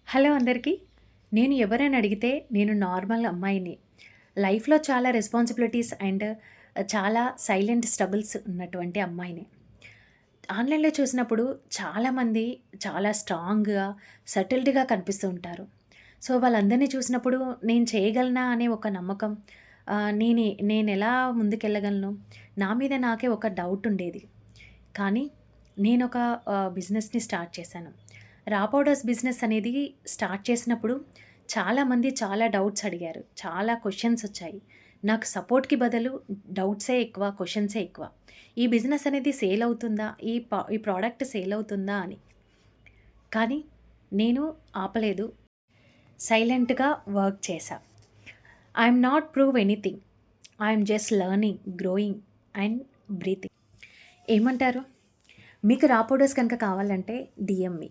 Hello అందరికీ. నేను ఎవరైనా అడిగితే నేను నార్మల్ అమ్మాయిని. లైఫ్‌లో చాలా రెస్పాన్సిబిలిటీస్ అండ్ చాలా సైలెంట్ స్ట్రగుల్స్ ఉన్నటువంటి అమ్మాయిని. ఆన్‌లైన్‌లో చూసినప్పుడు చాలామంది చాలా స్ట్రాంగ్‌గా, సెటిల్డ్‌గా కనిపిస్తూ ఉంటారు. సో, వాళ్ళందరిని చూసినప్పుడు నేను చేయగలనా అనే ఒక నమ్మకం, నేనెలా ముందుకెళ్ళగలను? నా మీద నాకే ఒక డౌట్ ఉండేది. కానీ నేనొక బిజినెస్‌ని స్టార్ట్ చేశాను. రా పౌడర్స్ బిజినెస్ అనేది స్టార్ట్ చేసినప్పుడు చాలామంది చాలా డౌట్స్ అడిగారు. చాలా క్వెషన్స్ వచ్చాయి. నాకు సపోర్ట్‌కి బదులు డౌట్సే ఎక్కువ, క్వెషన్సే ఎక్కువ. ఈ బిజినెస్ అనేది సేల్ అవుతుందా? ఈ ప్రొడక్ట్ సేల్ అవుతుందా అని. కానీ నేను ఆపలేదు. సైలెంట్‌గా వర్క్ చేశా. I am not prove anything. I am just learning, growing and breathing. ఏమంటారు? మీకు రా పౌడర్స్ కనుక కావాలంటే డీఎం మీ.